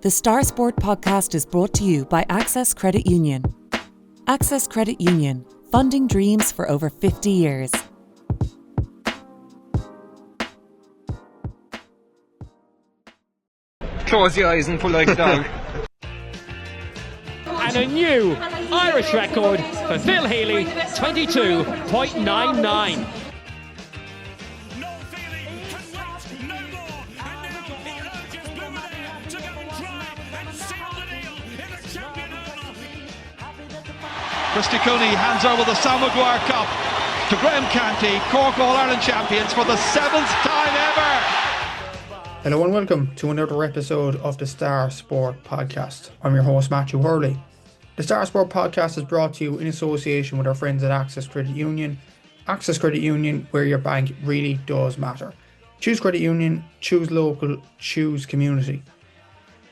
The Star Sport podcast is brought to you by Access Credit Union. Access Credit Union, funding dreams for over 50 years. Close your eyes and pull like a dog. And a new Irish record for Phil Healy, 22.99. Christy Cooney hands over the Sam Maguire Cup to Graham Canty, Cork All-Ireland champions for the 7th time ever. Hello and welcome to another episode of the Star Sport Podcast. I'm your host Matthew Hurley. The Star Sport Podcast is brought to you in association with our friends at Access Credit Union. Access Credit Union, where your bank really does matter. Choose Credit Union, choose local, choose community.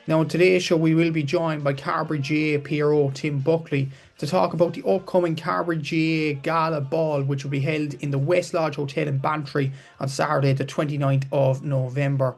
Now in today's show we will be joined by Carbery GAA PRO Tim Buckley to talk about the upcoming Carbery GAA Gala Ball, which will be held in the Westlodge Hotel in Bantry on Saturday the 29th of November.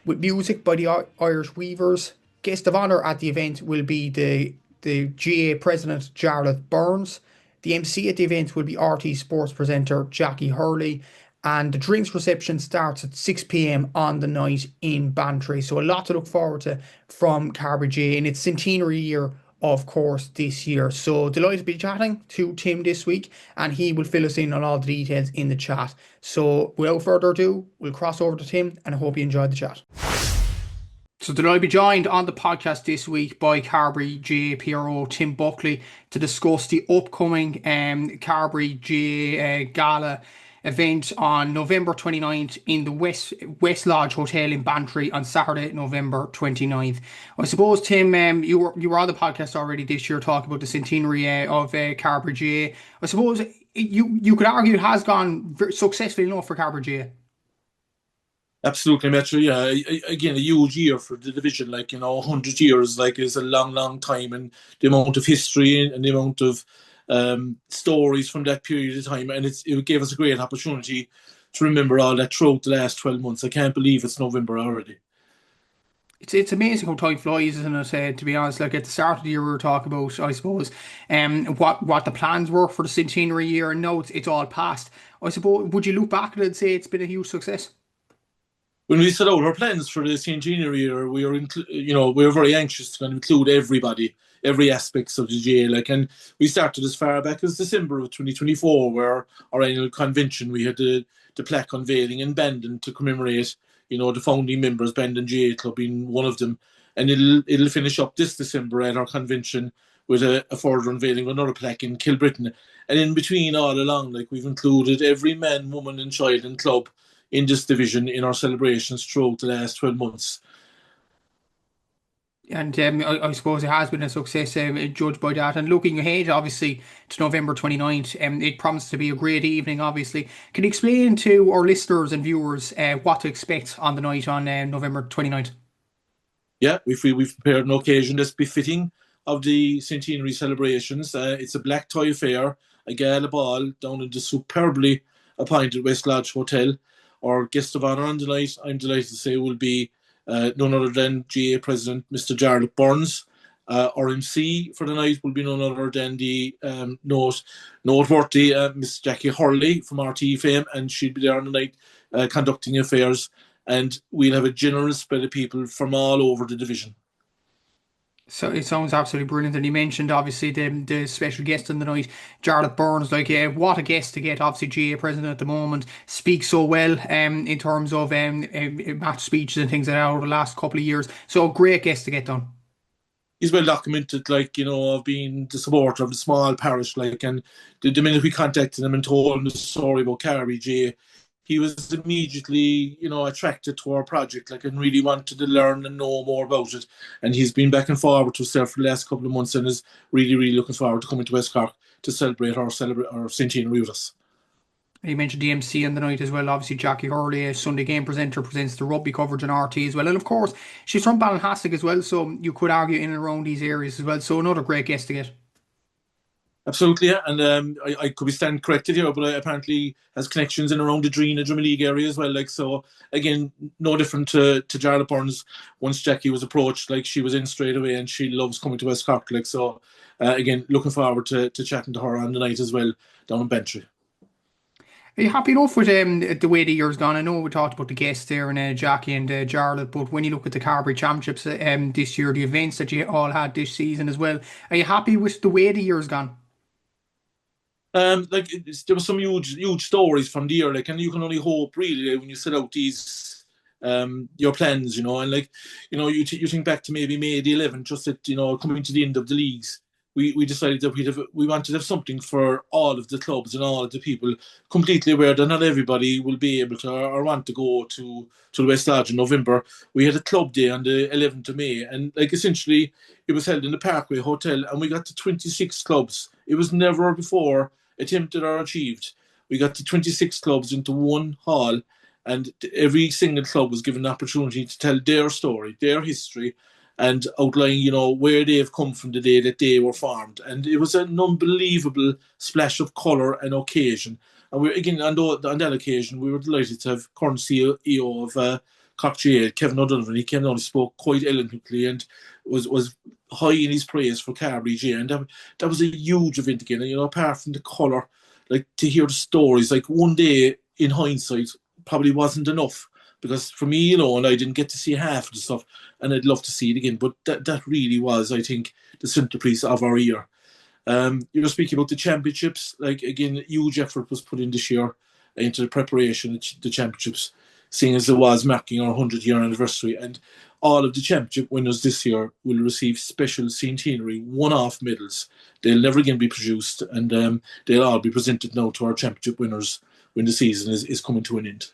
With music by the Irish Weavers. Guest of honour at the event will be the GAA President Jarlath Burns. The MC at the event will be RT Sports presenter Jackie Hurley. And the drinks reception starts at 6 p.m. on the night in Bantry. So a lot to look forward to from Carbery GAA in its centenary year, of course, this year. So delighted to be chatting to Tim this week, and he will fill us in on all the details in the chat. So without further ado, we'll cross over to Tim, and I hope you enjoyed the chat. So delighted to be joined on the podcast this week by Carbery GAA PRO Tim Buckley to discuss the upcoming Carbery GAA Gala event on November 29th in the Westlodge Hotel in Bantry on Saturday, November 29th. I suppose, Tim, you were on the podcast already this year talking about the centenary of Carbery GAA. I suppose you could argue it has gone successfully enough for Carbery GAA. Absolutely, Metro. Yeah, again, a huge year for the division. 100 years, is a long time, and the amount of history and the amount of stories from that period of time, and it gave us a great opportunity to remember all that throughout the last 12 months. I can't believe it's November already. It's amazing how time flies, isn't it? To be honest, at the start of the year we were talking about, I suppose, what the plans were for the centenary year, and now it's all past. I suppose, would you look back at it and say it's been a huge success? When we set out our plans for the centenary year, we were very anxious to kind of include everybody, every aspects of the GAA. And we started as far back as December of 2024, where our annual convention, we had the plaque unveiling in Bandon to commemorate, the founding members, Bandon GAA Club being one of them. And it'll finish up this December at our convention with a further unveiling of another plaque in Kilbrittain. And in between, all along, we've included every man, woman and child and club in this division in our celebrations throughout the last 12 months. And I suppose it has been a success, judged by that. And looking ahead, obviously, to November 29th, it promises to be a great evening, obviously. Can you explain to our listeners and viewers what to expect on the night on November 29th? Yeah, we've prepared an occasion that's befitting of the centenary celebrations. It's a black tie affair, a gala ball down in the superbly appointed Westlodge Hotel. Our guest of honour on the night, I'm delighted to say, will be none other than GAA President Mr. Jarlath Burns. Our MC for the night will be none other than the noteworthy Miss Jackie Hurley from RT fame, and she'll be there on the night conducting affairs. And we'll have a generous spread of people from all over the division. So it sounds absolutely brilliant. And you mentioned, obviously, the special guest on the night, Jarlath Burns. What a guest to get. Obviously, GAA President at the moment, speaks so well in terms of match speeches and things like that over the last couple of years. So a great guest to get done. He's well documented, of being the supporter of the small parish. And the minute we contacted him and told him the story about Carbery GAA, he was immediately, attracted to our project, and really wanted to learn and know more about it. And he's been back and forward to us there for the last couple of months, and is really, really looking forward to coming to West Cork to celebrate our centenary with us. You mentioned the MC on the night as well. Obviously, Jackie Hurley, a Sunday game presenter, presents the rugby coverage on RT as well. And of course, she's from Ballinasloe as well, so you could argue in and around these areas as well. So another great guest to get. Absolutely, yeah. And I could be stand corrected here, but I apparently has connections in around the Drina League area as well. Like, so again, no different to Jarlath Burns. Once Jackie was approached, like, she was in straight away, and she loves coming to West Cork. Like, so again, looking forward to chatting to her on the night as well down in Bantry. Are you happy enough with the way the year's gone? I know we talked about the guests there and Jackie and Jarlath, but when you look at the Carbery Championships this year, the events that you all had this season as well, are you happy with the way the year's gone? Like, there was some huge stories from the year, like, and you can only hope really, like, when you set out these your plans, and like, you think back to maybe May the 11th, just at coming to the end of the leagues. We decided that we wanted to have something for all of the clubs and all of the people, completely aware that not everybody will be able to or want to go to the Westlodge in November. We had a club day on the 11th of May, and like, essentially it was held in the Parkway Hotel, and we got to 26 clubs. It was never before attempted or achieved. We got to 26 clubs into one hall, and every single club was given an opportunity to tell their story, their history, and outline, where they've come from the day that they were formed. And it was an unbelievable splash of colour and occasion. And we, again, on that occasion, we were delighted to have current CEO of Cork GAA, Kevin O'Donovan. He came on and spoke quite eloquently and was high in his praise for Carbery GAA. And that was a huge event again. And, apart from the colour, like, to hear the stories, like, one day, in hindsight, probably wasn't enough. Because for me, and I didn't get to see half of the stuff, and I'd love to see it again. But that really was, I think, the centrepiece of our year. Speaking about the championships, like, again, huge effort was put in this year into the preparation of the championships, seeing as it was marking our 100-year anniversary. And all of the championship winners this year will receive special centenary one-off medals. They'll never again be produced, and they'll all be presented now to our championship winners when the season is coming to an end.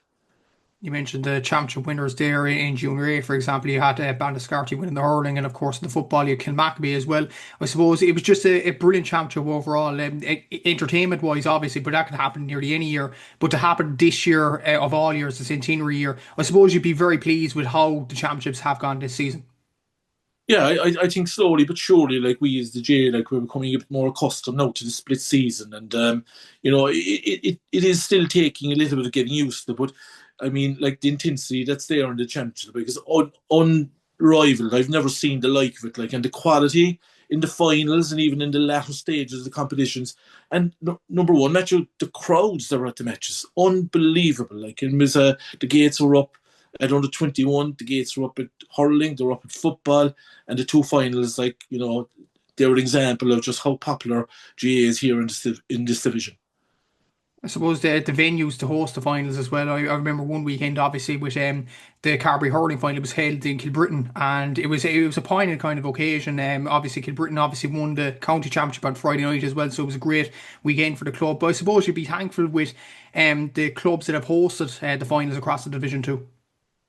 You mentioned the championship winners there in Junior A, for example. You had Ballinora winning the hurling, and of course in the football you had Kilmacabea as well. I suppose it was just a brilliant championship overall, entertainment wise, obviously, but that could happen nearly any year. But to happen this year, of all years, the centenary year, I suppose you'd be very pleased with how the championships have gone this season. Yeah, I think slowly but surely, like, we as the GAA, like, we're becoming a bit more accustomed now to the split season, and it is still taking a little bit of getting used to, but I mean, like, the intensity that's there in the championship, because unrivaled. I've never seen the like of it, like, and the quality in the finals and even in the latter stages of the competitions. And number one, Matthew, the crowds that were at the matches, unbelievable. Like, it was, the gates were up at under 21, the gates were up at hurling, they were up at football, and the two finals, like, they were an example of just how popular GAA is here in this division. I suppose the venues to host the finals as well. I remember one weekend, obviously, with the Carbery hurling final was held in Kilbrittain, and it was a poignant kind of occasion. Obviously Kilbrittain won the county championship on Friday night as well, so it was a great weekend for the club. But I suppose you'd be thankful with the clubs that have hosted the finals across the division too.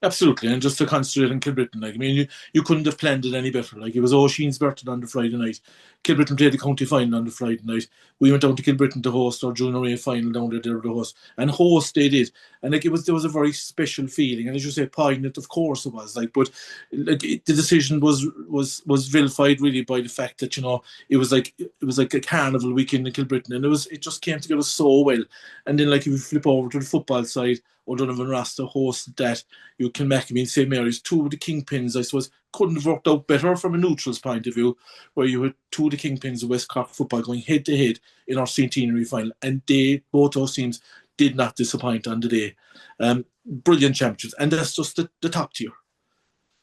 Absolutely, and just to concentrate on Kilbrittain, like, I mean, you couldn't have planned it any better. Like, it was O'Sheen's birthday on the Friday night. Kilbrittain played the county final on the Friday night. We went down to Kilbrittain to host our Junior A final down there to host, and host they did. And like, there was a very special feeling, and as you say, poignant, of course it was. Like, but like, the decision was vilified really by the fact that it was like a carnival weekend in Kilbrittain, and it just came together so well. And then, like, if you flip over to the football side, O'Donovan Rasta hosted that. You can Kilmacabea and St Mary's, two of the kingpins, I suppose, couldn't have worked out better from a neutral's point of view, where you had two of the kingpins of West Cork football going head to head in our centenary final, and both those teams did not disappoint on the day. Brilliant championships, and that's just the top tier.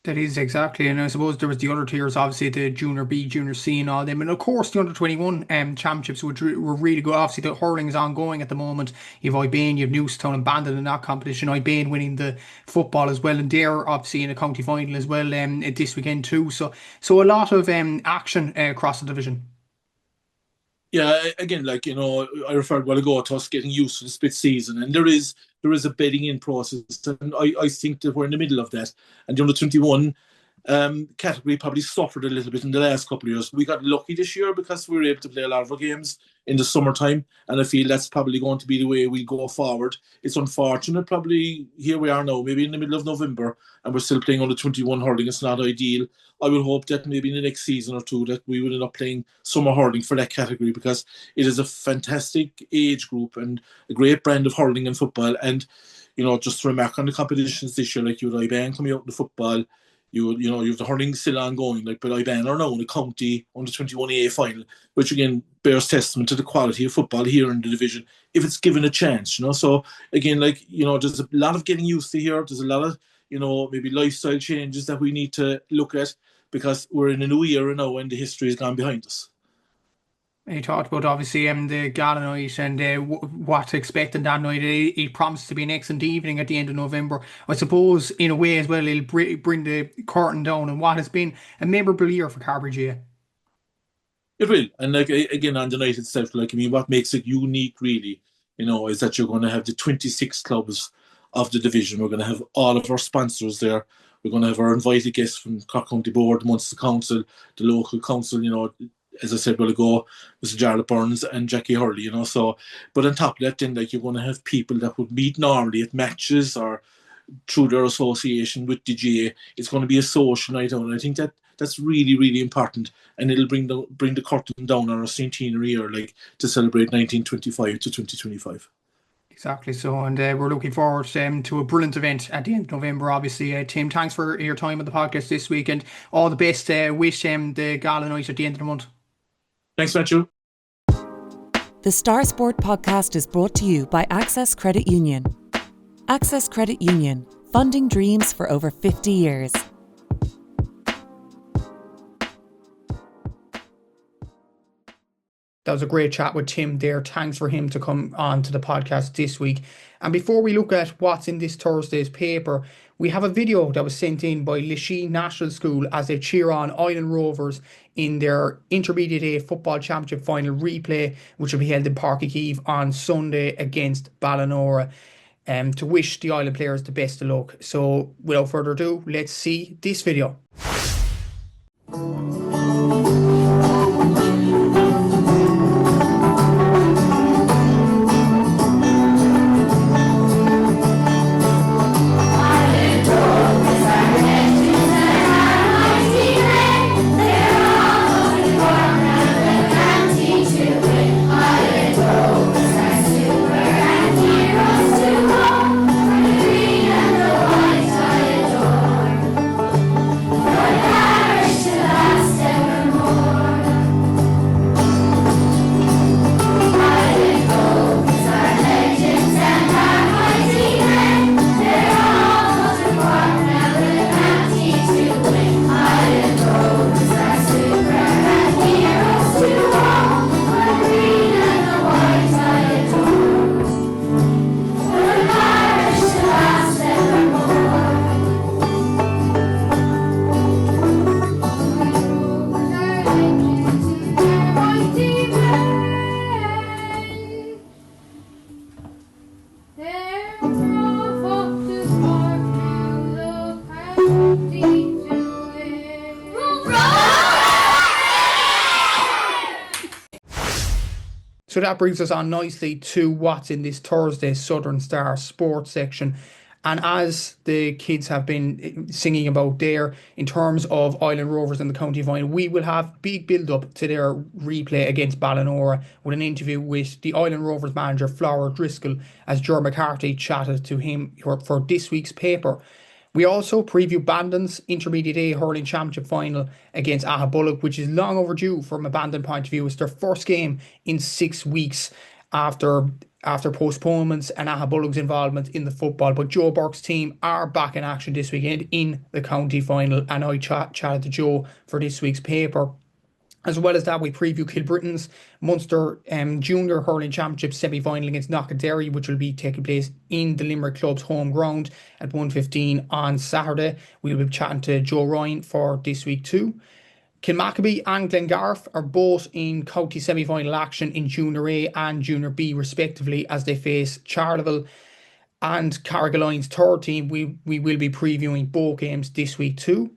That is exactly, and I suppose there was the other tiers, obviously the Junior B, Junior C and all them, and of course the under-21 championships were really good. Obviously the hurling is ongoing at the moment. You've Ibane, you've Newstown and Bandon in that competition, Ibane winning the football as well, and they're obviously in a county final as well this weekend too, so a lot of action across the division. Yeah, again, like, I referred a while ago to us getting used to the split season, and there is a bedding in process, and I think that we're in the middle of that. And the under-21 category probably suffered a little bit in the last couple of years. We got lucky this year because we were able to play a lot of our games in the summertime, and I feel that's probably going to be the way we go forward. It's unfortunate, probably here we are now, maybe in the middle of November, and we're still playing under 21 hurling. It's not ideal. I will hope that maybe in the next season or two that we will end up playing summer hurling for that category, because it is a fantastic age group and a great brand of hurling and football. And just to remark on the competitions this year, like you have Iban coming out in the football, you have the hurling still ongoing, like, but Iban are now in the county under 21A final, which again bears testament to the quality of football here in the division if it's given a chance. So again, like, there's a lot of getting used to here. There's a lot of maybe lifestyle changes that we need to look at, because we're in a new era now and the history has gone behind us. You talked about obviously the gala night and what to expect on that night. It promises to be an excellent evening at the end of November. I suppose in a way as well, it'll bring the curtain down on what has been a memorable year for Carbery GAA. It will, and like again on the night itself, like, I mean, what makes it unique really, is that you're going to have the 26 clubs of the division. We're going to have all of our sponsors there. We're going to have our invited guests from Cork County Board, Munster Council, the local council. As I said, we'll go Mr. Jarlath Burns and Jackie Hurley, So, but on top of that, then, like, you're going to have people that would meet normally at matches or through their association with the GAA. It's going to be a social night out, and I think that's really, really important, and it'll bring the curtain down on our centenary year, like, to celebrate 1925 to 2025. Exactly so, and we're looking forward to a brilliant event at the end of November, obviously. Tim, thanks for your time on the podcast this week, and all the best with the gala night at the end of the month. Thanks, Matthew. The Star Sport podcast is brought to you by Access Credit Union. Access Credit Union, funding dreams for over 50 years. That was a great chat with Tim there. Thanks for him to come on to the podcast this week. And before we look at what's in this Thursday's paper, we have a video that was sent in by Lisheen National School as they cheer on Ilen Rovers in their Intermediate A Football Championship final replay, which will be held in Páirc Uí Chaoimh on Sunday against Ballinora, to wish the Ilen players the best of luck. So without further ado, let's see this video. So that brings us on nicely to what's in this Thursday's Southern Star sports section. And as the kids have been singing about there, in terms of Ilen Rovers in the county final, we will have big build-up to their replay against Ballinora with an interview with the Ilen Rovers manager, Flower Driscoll, as Ger McCarthy chatted to him for this week's paper. We also preview Bandon's Intermediate A Hurling Championship final against Bullock, which is long overdue from a Bandon point of view. It's their first game in 6 weeks after postponements and Bullock's involvement in the football. But Joe Burke's team are back in action this weekend in the county final, and I chatted to Joe for this week's paper. As well as that, we preview Kilbritton's Munster Junior Hurling Championship semi-final against Knockadderry, which will be taking place in the Limerick Club's home ground at 1:15 on Saturday. We'll be chatting to Joe Ryan for this week too. Kilmackabey and Glengarth are both in county semi-final action in Junior A and Junior B respectively as they face Charleville and Carrigaline's third team. We will be previewing both games this week too.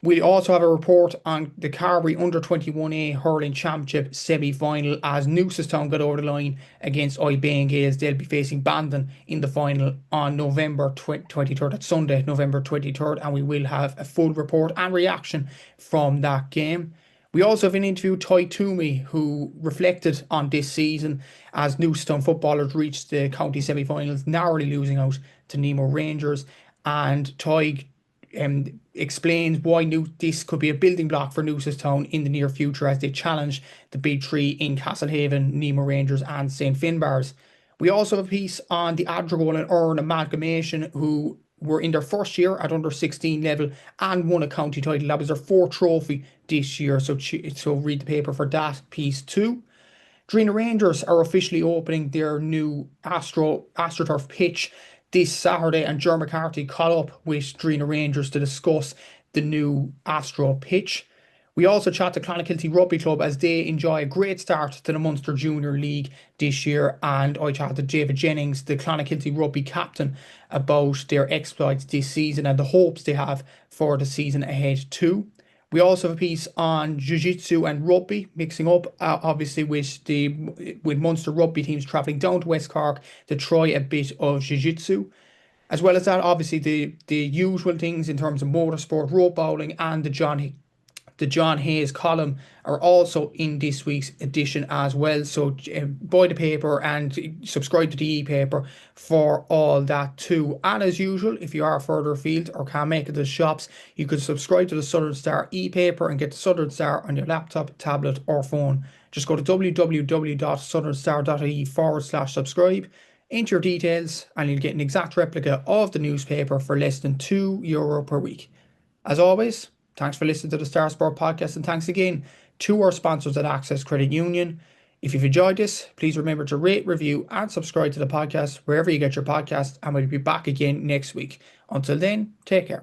We also have a report on the Carbery Under 21A Hurling Championship semi-final as Newcestown got over the line against Ilen Rovers. They'll be facing Bandon in the final on November 23rd, that's Sunday, November 23rd, and we will have a full report and reaction from that game. We also have an interview with Ty Toomey, who reflected on this season as Newcestown footballers reached the county semi-finals, narrowly losing out to Nemo Rangers, and Ty explains why this could be a building block for Newcestown in the near future as they challenge the big three in Castlehaven, Nemo Rangers and St Finbars. We also have a piece on the Adragol and Earn amalgamation, who were in their first year at under 16 level and won a county title. That was their fourth trophy this year, so read the paper for that piece too. Drina Rangers are officially opening their new AstroTurf pitch this Saturday, and Ger McCarthy caught up with Drina Rangers to discuss the new Astro pitch. We also chat to Clonakilty Rugby Club as they enjoy a great start to the Munster Junior League this year, and I chat to David Jennings, the Clonakilty Rugby captain, about their exploits this season and the hopes they have for the season ahead too. We also have a piece on Jiu-Jitsu and rugby, mixing up obviously with Munster rugby teams travelling down to West Cork to try a bit of Jiu-Jitsu. As well as that, obviously the usual things in terms of motorsport, rope bowling and the John Hayes column are also in this week's edition as well. So buy the paper and subscribe to the e-paper for all that too. And as usual, if you are further afield or can't make it to the shops, you could subscribe to the Southern Star e-paper and get the Southern Star on your laptop, tablet or phone. Just go to www.southernstar.ie/subscribe, enter your details and you'll get an exact replica of the newspaper for less than €2 per week. As always, thanks for listening to the Star Sport Podcast, and thanks again to our sponsors at Access Credit Union. If you've enjoyed this, please remember to rate, review and subscribe to the podcast wherever you get your podcast, and we'll be back again next week. Until then, take care.